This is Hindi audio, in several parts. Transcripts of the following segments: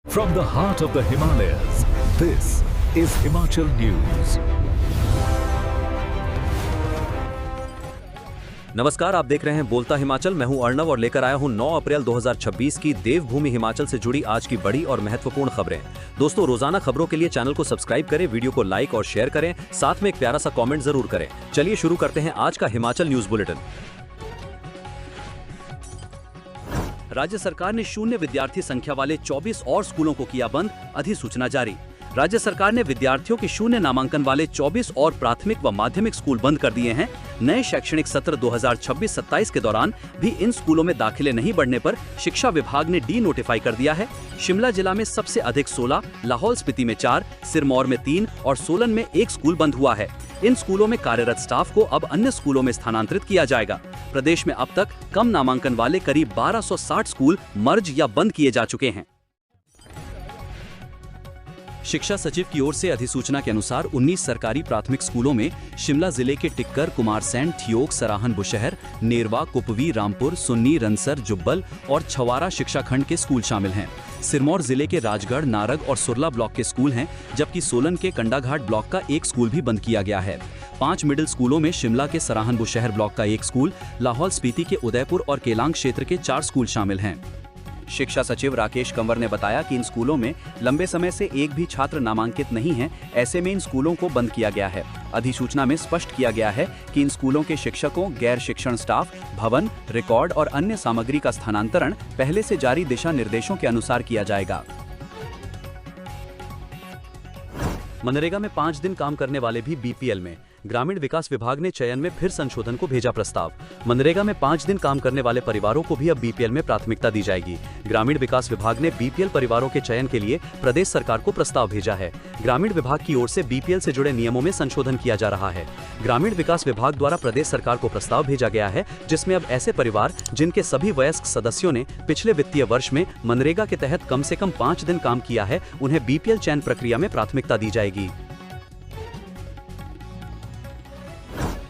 From the heart of the Himalayas, this is Himachal News. नमस्कार, आप देख रहे हैं बोलता हिमाचल। मैं हूं अर्णव और लेकर आया हूं 9 अप्रैल 2026 की देवभूमि हिमाचल से जुड़ी आज की बड़ी और महत्वपूर्ण खबरें। दोस्तों, रोजाना खबरों के लिए चैनल को सब्सक्राइब करें, वीडियो को लाइक और शेयर करें, साथ में एक प्यारा सा कमेंट जरूर करें। चलिए शुरू करते हैं आज का हिमाचल न्यूज बुलेटिन। राज्य सरकार ने शून्य विद्यार्थी संख्या वाले 24 और स्कूलों को किया बंद, अधिसूचना जारी। राज्य सरकार ने विद्यार्थियों के शून्य नामांकन वाले 24 और प्राथमिक व माध्यमिक स्कूल बंद कर दिए हैं। नए शैक्षणिक सत्र 2026-27 के दौरान भी इन स्कूलों में दाखिले नहीं बढ़ने पर शिक्षा विभाग ने डी नोटिफाई कर दिया है। शिमला जिला में सबसे अधिक 16, लाहौल स्पीति में 4, सिरमौर में 3 और सोलन में 1 स्कूल बंद हुआ है। इन स्कूलों में कार्यरत स्टाफ को अब अन्य स्कूलों में स्थानांतरित किया जाएगा। प्रदेश में अब तक कम नामांकन वाले करीब 1260 स्कूल मर्ज या बंद किए जा चुके हैं। शिक्षा सचिव की ओर से अधिसूचना के अनुसार 19 सरकारी प्राथमिक स्कूलों में शिमला जिले के टिक्कर, कुमारसैन, ठियोग, सराहन बुशहर, नेरवा, कुपवी, रामपुर, सुन्नी, रनसर, जुब्बल और छवारा शिक्षा खंड के स्कूल शामिल हैं। सिरमौर जिले के राजगढ़, नारग और सुरला ब्लॉक के स्कूल हैं, जबकि सोलन के कंडाघाट ब्लॉक का 1 स्कूल भी बंद किया गया है। 5 मिडिल स्कूलों में शिमला के सराहन बुशहर ब्लॉक का 1 स्कूल, लाहौल स्पीति के उदयपुर और केलांग क्षेत्र के 4 स्कूल शामिल हैं। शिक्षा सचिव राकेश कंवर ने बताया कि इन स्कूलों में लंबे समय से एक भी छात्र नामांकित नहीं है, ऐसे में इन स्कूलों को बंद किया गया है। अधिसूचना में स्पष्ट किया गया है कि इन स्कूलों के शिक्षकों, गैर शिक्षण स्टाफ, भवन, रिकॉर्ड और अन्य सामग्री का स्थानांतरण पहले से जारी दिशा निर्देशों के अनुसार किया जाएगा। मनरेगा में 5 दिन काम करने वाले भी बीपीएल में। ग्रामीण विकास विभाग ने चयन में फिर संशोधन को भेजा प्रस्ताव। मनरेगा में 5 दिन काम करने वाले परिवारों को भी अब बीपीएल में प्राथमिकता दी जाएगी। ग्रामीण विकास विभाग ने बीपीएल परिवारों के चयन के लिए प्रदेश सरकार को प्रस्ताव भेजा है। ग्रामीण विभाग की ओर से बीपीएल से जुड़े नियमों में संशोधन किया जा रहा है। ग्रामीण विकास विभाग द्वारा प्रदेश सरकार को प्रस्ताव भेजा गया है, जिसमें अब ऐसे परिवार जिनके सभी वयस्क सदस्यों ने पिछले वित्तीय वर्ष में मनरेगा के तहत कम से कम 5 दिन काम किया है, उन्हें बीपीएल चयन प्रक्रिया में प्राथमिकता दी जाएगी।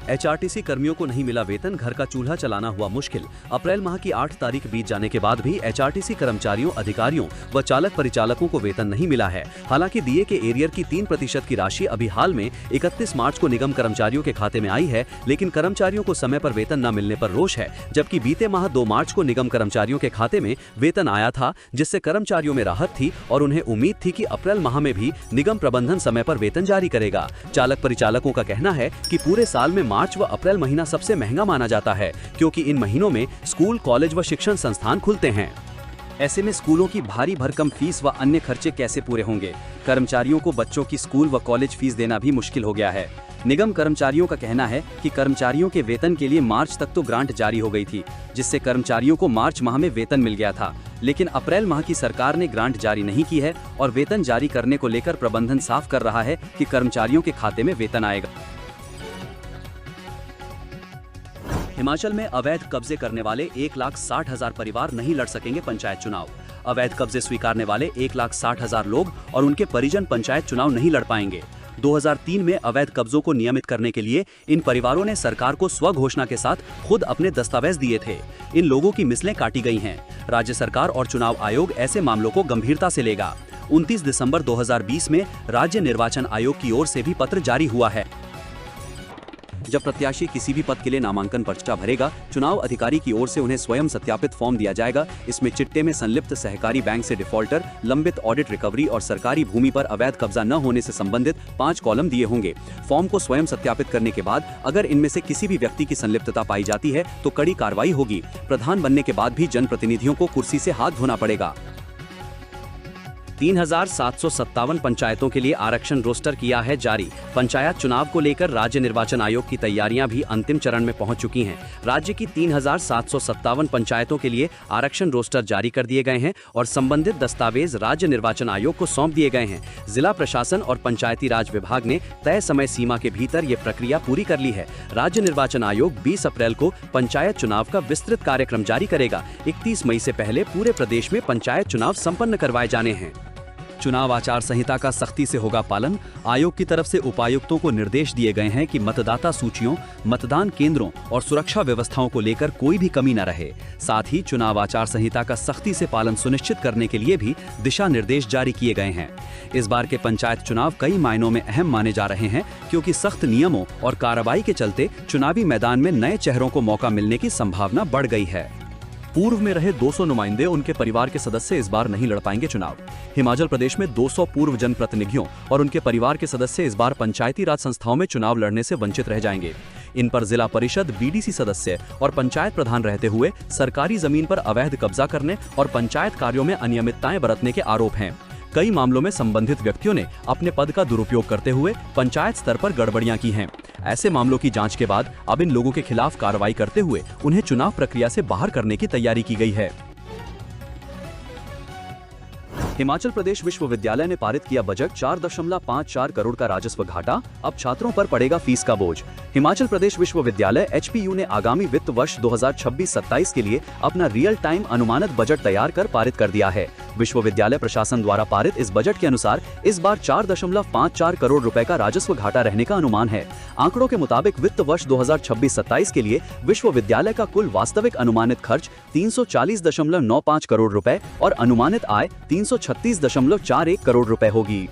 एचआरटीसी कर्मियों को नहीं मिला वेतन, घर का चूल्हा चलाना हुआ मुश्किल। अप्रैल माह की 8 तारीख बीत जाने के बाद भी एचआरटीसी कर्मचारियों, अधिकारियों व चालक परिचालकों को वेतन नहीं मिला है। हालांकि दिए के एरियर की 3% की राशि अभी हाल में 31 मार्च को निगम कर्मचारियों के खाते में आई है, लेकिन कर्मचारियों को समय पर वेतन न मिलने पर रोष है। जबकि बीते माह 2 मार्च को निगम कर्मचारियों के खाते में वेतन आया था, जिससे कर्मचारियों में राहत थी और उन्हें उम्मीद थी कि अप्रैल माह में भी निगम प्रबंधन समय पर वेतन जारी करेगा। चालक परिचालकों का कहना है कि पूरे साल में मार्च व अप्रैल महीना सबसे महंगा माना जाता है, क्योंकि इन महीनों में स्कूल, कॉलेज व शिक्षण संस्थान खुलते हैं। ऐसे में स्कूलों की भारी भरकम फीस व अन्य खर्चे कैसे पूरे होंगे? कर्मचारियों को बच्चों की स्कूल व कॉलेज फीस देना भी मुश्किल हो गया है। निगम कर्मचारियों का कहना है कि कर्मचारियों के वेतन के लिए मार्च तक तो ग्रांट जारी हो गई थी, जिससे कर्मचारियों को मार्च माह में वेतन मिल गया था, लेकिन अप्रैल माह की सरकार ने ग्रांट जारी नहीं की है और वेतन जारी करने को लेकर प्रबंधन साफ कर रहा है कि कर्मचारियों के खाते में वेतन आएगा। हिमाचल में अवैध कब्जे करने वाले 1,60,000 परिवार नहीं लड़ सकेंगे पंचायत चुनाव। अवैध कब्जे स्वीकारने वाले 1,60,000 लोग और उनके परिजन पंचायत चुनाव नहीं लड़ पाएंगे। 2003 में अवैध कब्जों को नियमित करने के लिए इन परिवारों ने सरकार को स्वघोषणा के साथ खुद अपने दस्तावेज दिए थे। इन लोगों की मिसलें काटी गई हैं। राज्य सरकार और चुनाव आयोग ऐसे मामलों को गंभीरता से लेगा। 29 दिसंबर 2020 में राज्य निर्वाचन आयोग की ओर से भी पत्र जारी हुआ है। जब प्रत्याशी किसी भी पद के लिए नामांकन पर्चा भरेगा, चुनाव अधिकारी की ओर से उन्हें स्वयं सत्यापित फॉर्म दिया जाएगा। इसमें चिट्टे में संलिप्त सहकारी बैंक से डिफॉल्टर, लंबित ऑडिट रिकवरी और सरकारी भूमि पर अवैध कब्जा न होने से संबंधित 5 कॉलम दिए होंगे। फॉर्म को स्वयं सत्यापित करने के बाद अगर इनमें से किसी भी व्यक्ति की संलिप्तता पाई जाती है तो कड़ी कार्रवाई होगी। प्रधान बनने के बाद भी जनप्रतिनिधियों को कुर्सी से हाथ धोना पड़ेगा। 3,757 पंचायतों के लिए आरक्षण रोस्टर किया है जारी। पंचायत चुनाव को लेकर राज्य निर्वाचन आयोग की तैयारियां भी अंतिम चरण में पहुंच चुकी हैं। राज्य की 3,757 पंचायतों के लिए आरक्षण रोस्टर जारी कर दिए गए हैं और संबंधित दस्तावेज राज्य निर्वाचन आयोग को सौंप दिए गए हैं। जिला प्रशासन और पंचायती राज विभाग ने तय समय सीमा के भीतर ये प्रक्रिया पूरी कर ली है। राज्य निर्वाचन आयोग 20 अप्रैल को पंचायत चुनाव का विस्तृत कार्यक्रम जारी करेगा। 31 मई से पहले पूरे प्रदेश में पंचायत चुनाव संपन्न करवाए जाने हैं। चुनाव आचार संहिता का सख्ती से होगा पालन। आयोग की तरफ से उपायुक्तों को निर्देश दिए गए हैं कि मतदाता सूचियों, मतदान केंद्रों और सुरक्षा व्यवस्थाओं को लेकर कोई भी कमी न रहे। साथ ही चुनाव आचार संहिता का सख्ती से पालन सुनिश्चित करने के लिए भी दिशा निर्देश जारी किए गए हैं। इस बार के पंचायत चुनाव कई मायनों में अहम माने जा रहे हैं, क्योंकि सख्त नियमों और कार्रवाई के चलते चुनावी मैदान में नए चेहरों को मौका मिलने की संभावना बढ़ गई है। पूर्व में रहे 200 नुमाइंदे, उनके परिवार के सदस्य इस बार नहीं लड़ पाएंगे चुनाव। हिमाचल प्रदेश में 200 पूर्व जनप्रतिनिधियों और उनके परिवार के सदस्य इस बार पंचायती राज संस्थाओं में चुनाव लड़ने से वंचित रह जाएंगे। इन पर जिला परिषद, बीडीसी सदस्य और पंचायत प्रधान रहते हुए सरकारी जमीन पर अवैध कब्जा करने और पंचायत कार्यों में अनियमितताएं बरतने के आरोप हैं। कई मामलों में संबंधित व्यक्तियों ने अपने पद का दुरुपयोग करते हुए पंचायत स्तर पर गड़बड़ियां की हैं। ऐसे मामलों की जांच के बाद अब इन लोगों के खिलाफ कार्रवाई करते हुए उन्हें चुनाव प्रक्रिया से बाहर करने की तैयारी की गई है। हिमाचल प्रदेश विश्वविद्यालय ने पारित किया बजट, 4.54 करोड़ का राजस्व घाटा, अब छात्रों पर पड़ेगा फीस का बोझ। हिमाचल प्रदेश विश्वविद्यालय HPU ने आगामी वित्त वर्ष 2026-27 के लिए अपना रियल टाइम अनुमानित बजट तैयार कर पारित कर दिया है। विश्वविद्यालय प्रशासन द्वारा पारित इस बजट के अनुसार इस बार 4.54 करोड़ रुपए का राजस्व घाटा रहने का अनुमान है। आंकड़ों के मुताबिक वित्त वर्ष 2026-27 के लिए विश्वविद्यालय का कुल वास्तविक अनुमानित खर्च 340.95 करोड़ रुपए और अनुमानित आय 336.41 करोड़ रुपए होगी।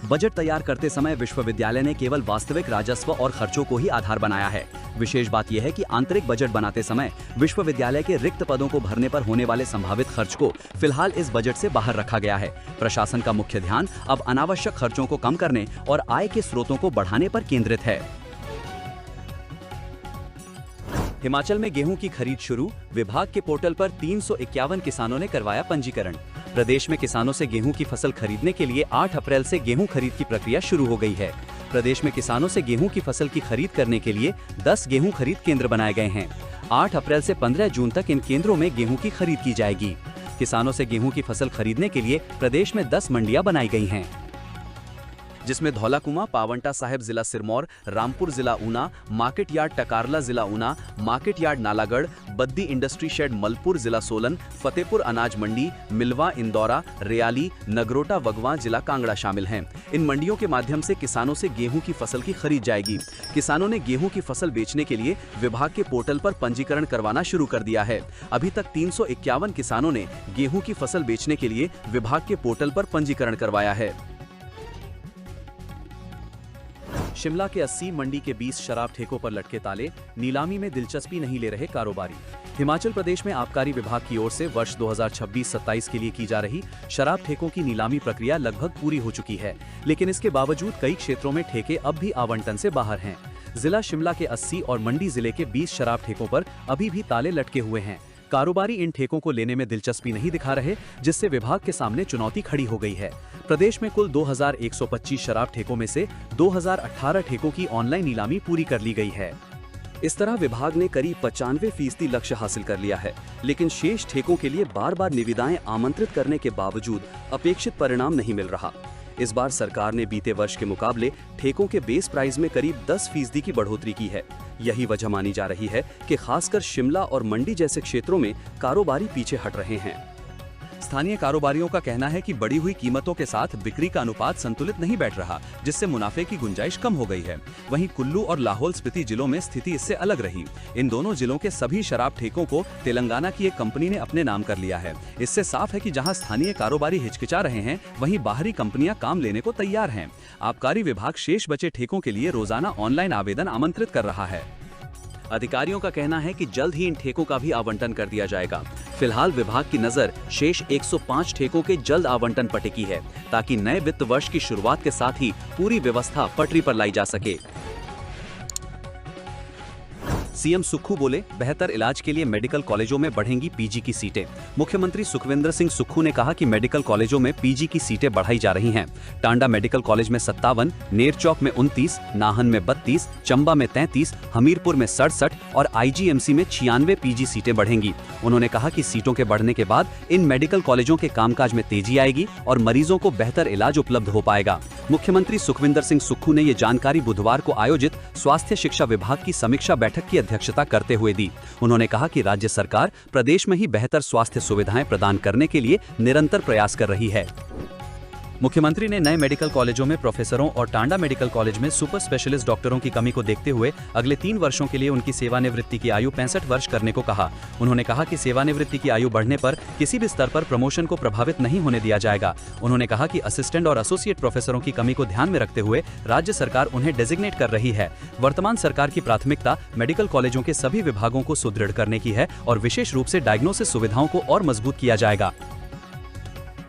बजट तैयार करते समय विश्वविद्यालय ने केवल वास्तविक राजस्व और खर्चों को ही आधार बनाया है। विशेष बात यह है कि आंतरिक बजट बनाते समय विश्वविद्यालय के रिक्त पदों को भरने पर होने वाले संभावित खर्च को फिलहाल इस बजट से बाहर रखा गया है। प्रशासन का मुख्य ध्यान अब अनावश्यक खर्चों को कम करने और आय के स्रोतों को बढ़ाने पर केंद्रित है। हिमाचल में गेहूं की खरीद शुरू, विभाग के पोर्टल पर 351 किसानों ने करवाया पंजीकरण। प्रदेश में किसानों से गेहूं की फसल खरीदने के लिए 8 अप्रैल से गेहूं खरीद की प्रक्रिया शुरू हो गई है। प्रदेश में किसानों से गेहूं की फसल की खरीद करने के लिए 10 गेहूं खरीद केंद्र बनाए गए हैं। 8 अप्रैल से 15 जून तक इन केंद्रों में गेहूं की खरीद की जाएगी। किसानों से गेहूं की फसल खरीदने के लिए प्रदेश में 10 मंडियां बनाई गई हैं, जिसमें धौलाकुआं, पावंटा साहिब जिला सिरमौर, रामपुर जिला ऊना, मार्केट यार्ड टकारला जिला Una, market yard Nalagarh, Baddi industry shed Malpur जिला सोलन, फतेहपुर अनाज मंडी, मिलवा इंदौरा, रियाली, नगरोटा वगवां जिला कांगड़ा शामिल हैं। इन मंडियों के माध्यम से किसानों से गेहूं की फसल की खरीद जाएगी। किसानों ने गेहूं की फसल बेचने के लिए विभाग के पोर्टल पर पंजीकरण करवाना शुरू कर दिया है। अभी तक 351 किसानों ने गेहूं की फसल बेचने के लिए विभाग के पोर्टल पर पंजीकरण करवाया है। शिमला के 80 मंडी के 20 शराब ठेकों पर लटके ताले, नीलामी में दिलचस्पी नहीं ले रहे कारोबारी। हिमाचल प्रदेश में आबकारी विभाग की ओर से वर्ष 2026-27 के लिए की जा रही शराब ठेकों की नीलामी प्रक्रिया लगभग पूरी हो चुकी है, लेकिन इसके बावजूद कई क्षेत्रों में ठेके अब भी आवंटन से बाहर हैं। जिला शिमला के 80 और मंडी जिले के 20 शराब ठेकों पर अभी भी ताले लटके हुए हैं। कारोबारी इन ठेकों को लेने में दिलचस्पी नहीं दिखा रहे, जिससे विभाग के सामने चुनौती खड़ी हो गई है। प्रदेश में कुल 2125 शराब ठेकों में से 2018 ठेकों की ऑनलाइन नीलामी पूरी कर ली गई है। इस तरह विभाग ने करीब 95% लक्ष्य हासिल कर लिया है, लेकिन शेष ठेकों के लिए बार बार निविदाएं आमंत्रित करने के बावजूद अपेक्षित परिणाम नहीं मिल रहा। इस बार सरकार ने बीते वर्ष के मुकाबले ठेकों के बेस प्राइस में करीब 10% की बढ़ोतरी की है। यही वजह मानी जा रही है कि खासकर शिमला और मंडी जैसे क्षेत्रों में कारोबारी पीछे हट रहे हैं। स्थानीय कारोबारियों का कहना है कि बढ़ी हुई कीमतों के साथ बिक्री का अनुपात संतुलित नहीं बैठ रहा, जिससे मुनाफे की गुंजाइश कम हो गई है। वहीं कुल्लू और लाहौल स्पीति जिलों में स्थिति इससे अलग रही। इन दोनों जिलों के सभी शराब ठेकों को तेलंगाना की एक कंपनी ने अपने नाम कर लिया है। इससे साफ है कि जहां स्थानीय कारोबारी हिचकिचा रहे हैं, वहीं बाहरी कंपनियां काम लेने को तैयार हैं। आबकारी विभाग शेष बचे ठेकों के लिए रोजाना ऑनलाइन आवेदन आमंत्रित कर रहा है। अधिकारियों का कहना है कि जल्द ही इन ठेकों का भी आवंटन कर दिया जाएगा। फिलहाल विभाग की नजर शेष 105 ठेकों के जल्द आवंटन पर टिकी है, ताकि नए वित्त वर्ष की शुरुआत के साथ ही पूरी व्यवस्था पटरी पर लाई जा सके। सीएम सुक्खू बोले, बेहतर इलाज के लिए मेडिकल कॉलेजों में बढ़ेंगी पीजी की सीटें। मुख्यमंत्री सुखविंदर सिंह सुक्खू ने कहा कि मेडिकल कॉलेजों में पीजी की सीटें बढ़ाई जा रही हैं। टांडा मेडिकल कॉलेज में 57, नेरचौक में 29, नाहन में 32, चंबा में 33, हमीरपुर में 67 और आईजीएमसी में 96 पीजी सीटें बढ़ेंगी। उन्होंने कहा कि सीटों के बढ़ने के बाद इन मेडिकल कॉलेजों के कामकाज में तेजी आएगी और मरीजों को बेहतर इलाज उपलब्ध हो पाएगा। मुख्यमंत्री सुखविंदर सिंह सुक्खू ने ये जानकारी बुधवार को आयोजित स्वास्थ्य शिक्षा विभाग की समीक्षा बैठक की अध्यक्षता करते हुए दी। उन्होंने कहा कि राज्य सरकार प्रदेश में ही बेहतर स्वास्थ्य सुविधाएं प्रदान करने के लिए निरंतर प्रयास कर रही है। मुख्यमंत्री ने नए मेडिकल कॉलेजों में प्रोफेसरों और टांडा मेडिकल कॉलेज में सुपर स्पेशलिस्ट डॉक्टरों की कमी को देखते हुए अगले 3 वर्षों के लिए उनकी सेवानिवृत्ति की आयु 65 वर्ष करने को कहा। उन्होंने कहा कि सेवानिवृत्ति की आयु बढ़ने पर किसी भी स्तर पर प्रमोशन को प्रभावित नहीं होने दिया जाएगा। उन्होंने कहा कि असिस्टेंट और एसोसिएट प्रोफेसरों की कमी को ध्यान में रखते हुए राज्य सरकार उन्हें डेजिग्नेट कर रही है। वर्तमान सरकार की प्राथमिकता मेडिकल कॉलेजों के सभी विभागों को सुदृढ़ करने की है और विशेष रूप से डायग्नोसिस सुविधाओं को और मजबूत किया जाएगा।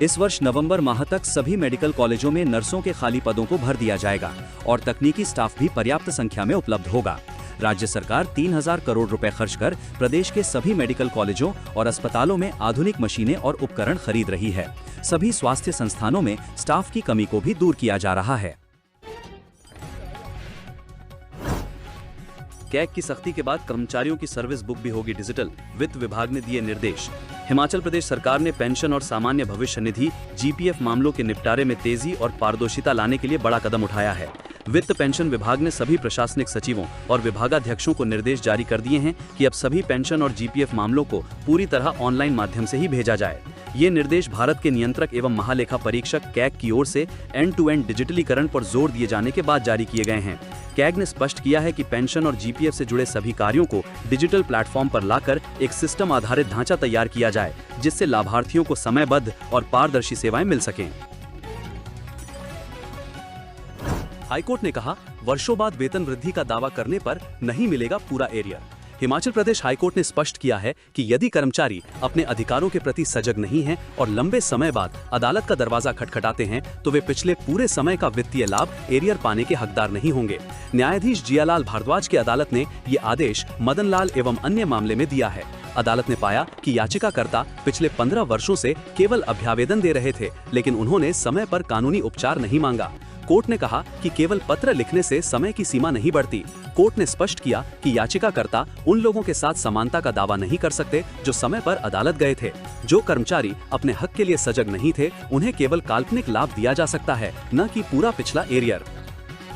इस वर्ष नवंबर माह तक सभी मेडिकल कॉलेजों में नर्सों के खाली पदों को भर दिया जाएगा और तकनीकी स्टाफ भी पर्याप्त संख्या में उपलब्ध होगा। राज्य सरकार 3000 करोड़ रुपए खर्च कर प्रदेश के सभी मेडिकल कॉलेजों और अस्पतालों में आधुनिक मशीनें और उपकरण खरीद रही है। सभी स्वास्थ्य संस्थानों में स्टाफ की कमी को भी दूर किया जा रहा है। कैग की सख्ती के बाद कर्मचारियों की सर्विस बुक भी होगी डिजिटल, वित्त विभाग ने दिए निर्देश। हिमाचल प्रदेश सरकार ने पेंशन और सामान्य भविष्य निधि जीपीएफ मामलों के निपटारे में तेजी और पारदर्शिता लाने के लिए बड़ा कदम उठाया है। वित्त पेंशन विभाग ने सभी प्रशासनिक सचिवों और विभागाध्यक्षों को निर्देश जारी कर दिए हैं कि अब सभी पेंशन और जीपीएफ मामलों को पूरी तरह ऑनलाइन माध्यम से ही भेजा जाए। ये निर्देश भारत के नियंत्रक एवं महालेखा परीक्षक कैग की ओर से एंड टू एंड डिजिटलीकरण पर जोर दिए जाने के बाद जारी किए गए हैं। कैग ने स्पष्ट किया है कि पेंशन और जीपीएफ से जुड़े सभी कार्यों को डिजिटल प्लेटफॉर्म पर लाकर एक सिस्टम आधारित ढांचा तैयार किया जाए, जिससे लाभार्थियों को समयबद्ध और पारदर्शी सेवाएं मिल सकें। हाईकोर्ट ने कहा, वर्षों बाद वेतन वृद्धि का दावा करने पर नहीं मिलेगा पूरा एरियर। हिमाचल प्रदेश हाईकोर्ट ने स्पष्ट किया है कि यदि कर्मचारी अपने अधिकारों के प्रति सजग नहीं हैं और लंबे समय बाद अदालत का दरवाजा खटखटाते हैं तो वे पिछले पूरे समय का वित्तीय लाभ एरियर पाने के हकदार नहीं होंगे। न्यायाधीश जियालाल भारद्वाज की अदालत ने ये आदेश मदन लाल एवं अन्य मामले में दिया है। अदालत ने पाया कि याचिकाकर्ता पिछले 15 वर्षों से केवल अभ्यावेदन दे रहे थे, लेकिन उन्होंने समय पर कानूनी उपचार नहीं मांगा। कोर्ट ने कहा कि केवल पत्र लिखने से समय की सीमा नहीं बढ़ती। कोर्ट ने स्पष्ट किया कि याचिकाकर्ता उन लोगों के साथ समानता का दावा नहीं कर सकते जो समय पर अदालत गए थे। जो कर्मचारी अपने हक के लिए सजग नहीं थे, उन्हें केवल काल्पनिक लाभ दिया जा सकता है, न कि पूरा पिछला एरियर।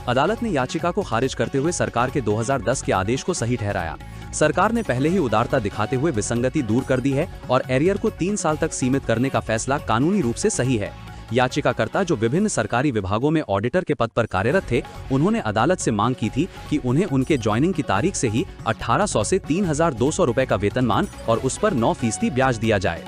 अदालत ने याचिका को खारिज करते हुए सरकार के 2010 के आदेश को सही ठहराया। सरकार ने पहले ही उदारता दिखाते हुए विसंगति दूर कर दी है और एरियर को 3 साल तक सीमित करने का फैसला कानूनी रूप से सही है। याचिकाकर्ता जो विभिन्न सरकारी विभागों में ऑडिटर के पद पर कार्यरत थे, उन्होंने अदालत से मांग की थी कि उन्हें उनके ज्वाइनिंग की तारीख से ही 1800 से 3200 रुपए का वेतनमान और उस पर 9% ब्याज दिया जाए।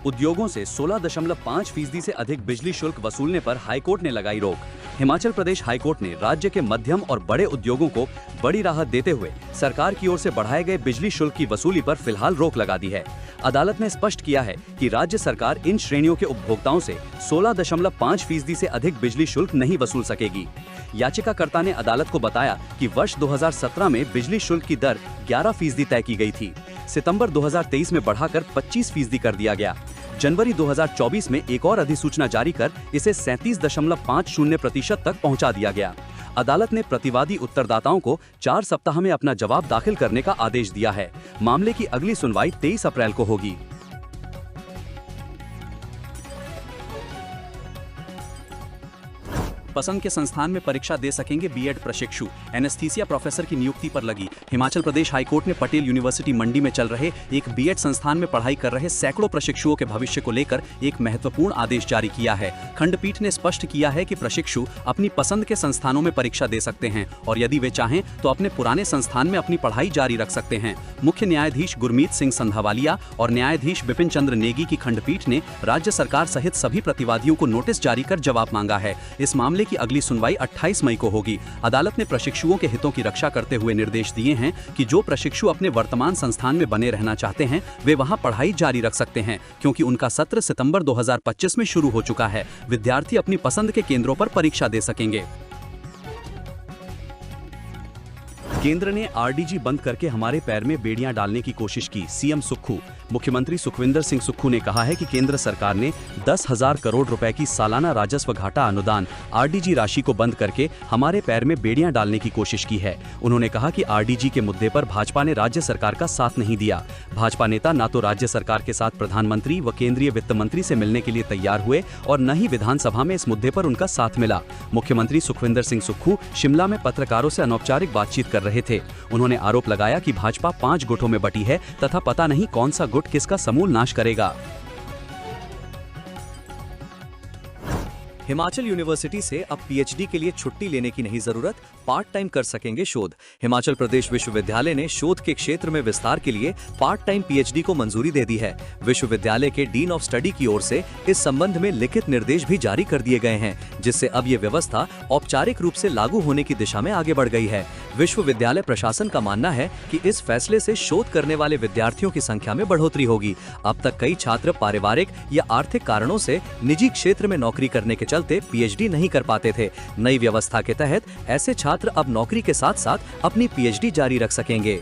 उद्योगों से 16.5% से अधिक बिजली शुल्क वसूलने पर हाईकोर्ट ने लगाई रोक। हिमाचल प्रदेश हाईकोर्ट ने राज्य के मध्यम और बड़े उद्योगों को बड़ी राहत देते हुए सरकार की ओर से बढ़ाए गए बिजली शुल्क की वसूली पर फिलहाल रोक लगा दी है। अदालत ने स्पष्ट किया है कि राज्य सरकार इन श्रेणियों के उपभोक्ताओं से 16.5% से अधिक बिजली शुल्क नहीं वसूल सकेगी। याचिकाकर्ता ने अदालत को बताया कि वर्ष 2017 में बिजली शुल्क की दर 11% तय की गई थी। सितंबर 2023 में बढ़ाकर 25% कर दिया गया। जनवरी 2024 में एक और अधिसूचना जारी कर इसे 37.50% तक पहुंचा दिया गया। अदालत ने प्रतिवादी उत्तरदाताओं को 4 सप्ताह में अपना जवाब दाखिल करने का आदेश दिया है। मामले की अगली सुनवाई 23 अप्रैल को होगी। पसंद के संस्थान में परीक्षा दे सकेंगे बीएड प्रशिक्षु। एनेस्थीसिया प्रोफेसर की नियुक्ति पर लगी। हिमाचल प्रदेश हाईकोर्ट ने पटेल यूनिवर्सिटी मंडी में चल रहे एक बीएड संस्थान में पढ़ाई कर रहे सैकड़ों प्रशिक्षुओं के भविष्य को लेकर एक महत्वपूर्ण आदेश जारी किया है। खंडपीठ ने स्पष्ट किया है कि प्रशिक्षु अपनी पसंद के संस्थानों में परीक्षा दे सकते हैं और यदि वे चाहें तो अपने पुराने संस्थान में अपनी पढ़ाई जारी रख सकते हैं। मुख्य न्यायाधीश गुरमीत सिंह संधावालिया और न्यायाधीश बिपिन चंद्र नेगी की खंडपीठ ने राज्य सरकार सहित सभी प्रतिवादियों को नोटिस जारी कर जवाब मांगा है। इस मामले की अगली सुनवाई 28 मई को होगी। अदालत ने प्रशिक्षुओं के हितों की रक्षा करते हुए निर्देश दिए हैं कि जो प्रशिक्षु अपने वर्तमान संस्थान में बने रहना चाहते हैं, वे वहां पढ़ाई जारी रख सकते हैं, क्योंकि उनका सत्र सितंबर 2025 में शुरू हो चुका है। विद्यार्थी अपनी पसंद के केंद्रों पर परीक्षा दे सकेंगे। केंद्र ने आरडीजी बंद करके हमारे पैर में बेड़ियां डालने की कोशिश की, सीएम सुक्खू। मुख्यमंत्री सुखविंदर सिंह सुक्खू ने कहा है कि केंद्र सरकार ने 10,000 करोड़ रुपए की सालाना राजस्व घाटा अनुदान आरडीजी राशि को बंद करके हमारे पैर में बेड़ियां डालने की कोशिश की है। उन्होंने कहा कि आरडीजी के मुद्दे पर भाजपा ने राज्य सरकार का साथ नहीं दिया। भाजपा नेता न तो राज्य सरकार के साथ प्रधानमंत्री व केंद्रीय वित्त मंत्री से मिलने के लिए तैयार हुए और न ही विधानसभा में इस मुद्दे पर उनका साथ मिला। मुख्यमंत्री सुखविंदर सिंह सुक्खू शिमला में पत्रकारों से अनौपचारिक बातचीत कर रहे थे। उन्होंने आरोप लगाया कि भाजपा 5 गुटों में बटी है तथा पता नहीं कौन सा गुट किसका समूल नाश करेगा। हिमाचल यूनिवर्सिटी से अब पीएचडी के लिए छुट्टी लेने की नहीं जरूरत, पार्ट टाइम कर सकेंगे शोध। हिमाचल प्रदेश विश्वविद्यालय ने शोध के क्षेत्र में विस्तार के लिए पार्ट टाइम पीएचडी को मंजूरी दे दी है। विश्वविद्यालय के डीन ऑफ स्टडी की ओर से इस संबंध में लिखित निर्देश भी जारी कर दिए गए हैं, जिससे अब ये व्यवस्था औपचारिक रूप से लागू होने की दिशा में आगे बढ़ गई है। विश्वविद्यालय प्रशासन का मानना है कि इस फैसले से शोध करने वाले विद्यार्थियों की संख्या में बढ़ोतरी होगी। अब तक कई छात्र पारिवारिक या आर्थिक कारणों से निजी क्षेत्र में नौकरी करने के चलते पीएचडी नहीं कर पाते थे। नई व्यवस्था के तहत ऐसे छात्र अब नौकरी के साथ साथ अपनी पीएचडी जारी रख सकेंगे।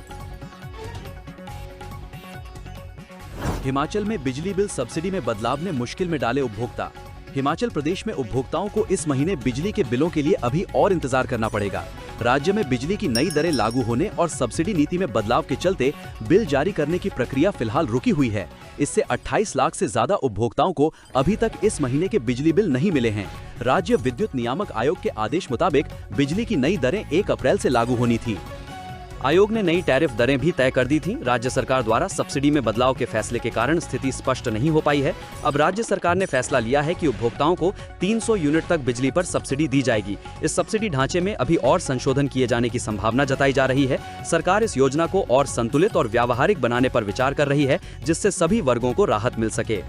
हिमाचल में बिजली बिल सब्सिडी में बदलाव ने मुश्किल में डाले उपभोक्ता। हिमाचल प्रदेश में उपभोक्ताओं को इस महीने बिजली के बिलों के लिए अभी और इंतजार करना पड़ेगा। राज्य में बिजली की नई दरें लागू होने और सब्सिडी नीति में बदलाव के चलते बिल जारी करने की प्रक्रिया फिलहाल रुकी हुई है। इससे 28 लाख से ज्यादा उपभोक्ताओं को अभी तक इस महीने के बिजली बिल नहीं मिले हैं। राज्य विद्युत नियामक आयोग के आदेश मुताबिक बिजली की नई दरें 1 अप्रैल से लागू होनी थी। आयोग ने नई टैरिफ दरें भी तय कर दी थीं। राज्य सरकार द्वारा सब्सिडी में बदलाव के फैसले के कारण स्थिति स्पष्ट नहीं हो पाई है। अब राज्य सरकार ने फैसला लिया है कि उपभोक्ताओं को 300 यूनिट तक बिजली पर सब्सिडी दी जाएगी। इस सब्सिडी ढांचे में अभी और संशोधन किए जाने की संभावना जताई जा रही है। सरकार इस योजना को और संतुलित और व्यावहारिक बनाने पर विचार कर रही है, जिससे सभी वर्गों को राहत मिल सके।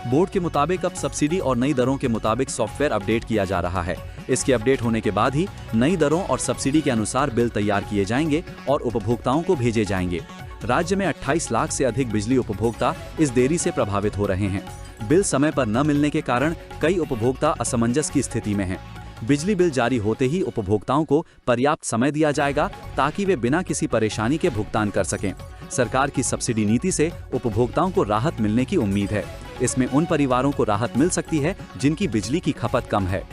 बोर्ड के मुताबिक अब सब्सिडी और नई दरों के मुताबिक सॉफ्टवेयर अपडेट किया जा रहा है। इसके अपडेट होने के बाद ही नई दरों और सब्सिडी के अनुसार बिल तैयार किए जाएंगे और उपभोक्ताओं को भेजे जाएंगे। राज्य में 28 लाख से अधिक बिजली उपभोक्ता इस देरी से प्रभावित हो रहे हैं। बिल समय पर न मिलने के कारण कई उपभोक्ता असमंजस की स्थिति में हैं। बिजली बिल जारी होते ही उपभोक्ताओं को पर्याप्त समय दिया जाएगा ताकि वे बिना किसी परेशानी के भुगतान कर सकें। सरकार की सब्सिडी नीति से उपभोक्ताओं को राहत मिलने की उम्मीद है। इसमें उन परिवारों को राहत मिल सकती है जिनकी बिजली की खपत कम है।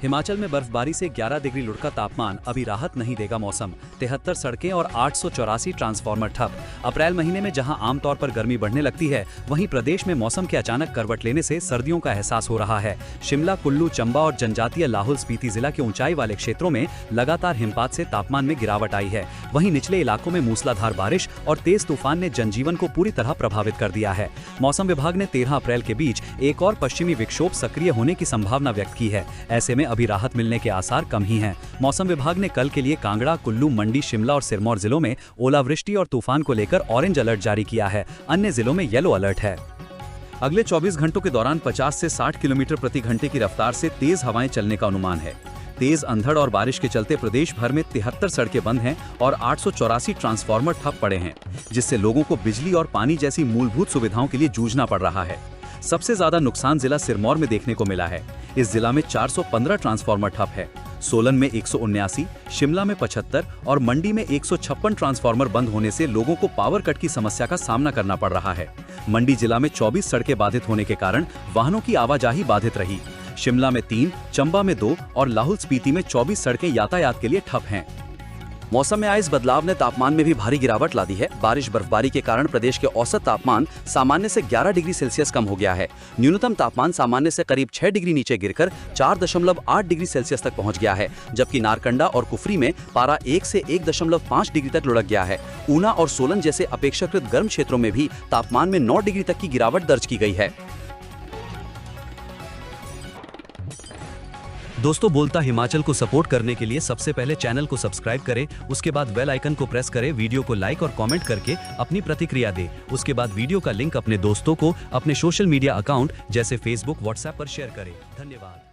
हिमाचल में बर्फबारी से 11 डिग्री लुढ़का तापमान अभी राहत नहीं देगा मौसम। 73 सड़कें और 884 ट्रांसफार्मर ठप। अप्रैल महीने में जहां आमतौर पर गर्मी बढ़ने लगती है, वहीं प्रदेश में मौसम के अचानक करवट लेने से सर्दियों का एहसास हो रहा है। शिमला, कुल्लू, चंबा और जनजातीय लाहौल स्पीति जिला के ऊंचाई वाले क्षेत्रों में लगातार हिमपात से तापमान में गिरावट आई है। वहीं निचले इलाकों में मूसलाधार बारिश और तेज तूफान ने जनजीवन को पूरी तरह प्रभावित कर दिया है। मौसम विभाग ने 13 अप्रैल के बीच एक और पश्चिमी विक्षोभ सक्रिय होने की संभावना व्यक्त की है। ऐसे में अभी राहत मिलने के आसार कम ही हैं। मौसम विभाग ने कल के लिए कांगड़ा, कुल्लू, मंडी, शिमला और सिरमौर जिलों में ओलावृष्टि और तूफान को लेकर ऑरेंज अलर्ट जारी किया है। अन्य जिलों में येलो अलर्ट है। अगले 24 घंटों के दौरान 50 से 60 किलोमीटर प्रति घंटे की रफ्तार से तेज हवाएं चलने का अनुमान है। तेज अंधड़ और बारिश के चलते प्रदेश भर में 73 सड़कें बंद हैं और 884 ट्रांसफार्मर ठप पड़े हैं, जिससे लोगों को बिजली और पानी जैसी मूलभूत सुविधाओं के लिए जूझना पड़ रहा है। सबसे ज्यादा नुकसान जिला सिरमौर में देखने को मिला है। इस जिला में 415 ट्रांसफार्मर ठप है। सोलन में 179, शिमला में 75 और मंडी में 156 ट्रांसफार्मर बंद होने से लोगों को पावर कट की समस्या का सामना करना पड़ रहा है। मंडी जिला में 24 सड़कें बाधित होने के कारण वाहनों की आवाजाही बाधित रही। शिमला में 3, चंबा में 2 और लाहौल स्पीति में 24 सड़कें यातायात के लिए ठप हैं। मौसम में आए इस बदलाव ने तापमान में भी भारी गिरावट ला दी है। बारिश बर्फबारी के कारण प्रदेश के औसत तापमान सामान्य से 11 डिग्री सेल्सियस कम हो गया है। न्यूनतम तापमान सामान्य से करीब 6 डिग्री नीचे गिरकर 4.8 डिग्री सेल्सियस तक पहुंच गया है, जबकि नारकंडा और कुफरी में पारा 1 से 1.5 डिग्री तक लुढ़क गया है। ऊना और सोलन जैसे अपेक्षाकृत गर्म क्षेत्रों में भी तापमान में 9 डिग्री तक की गिरावट दर्ज की गई है। दोस्तों, बोलता हिमाचल को सपोर्ट करने के लिए सबसे पहले चैनल को सब्सक्राइब करें, उसके बाद बेल आइकन को प्रेस करें, वीडियो को लाइक और कमेंट करके अपनी प्रतिक्रिया दें। उसके बाद वीडियो का लिंक अपने दोस्तों को अपने सोशल मीडिया अकाउंट जैसे फेसबुक, व्हाट्सएप पर शेयर करें। धन्यवाद।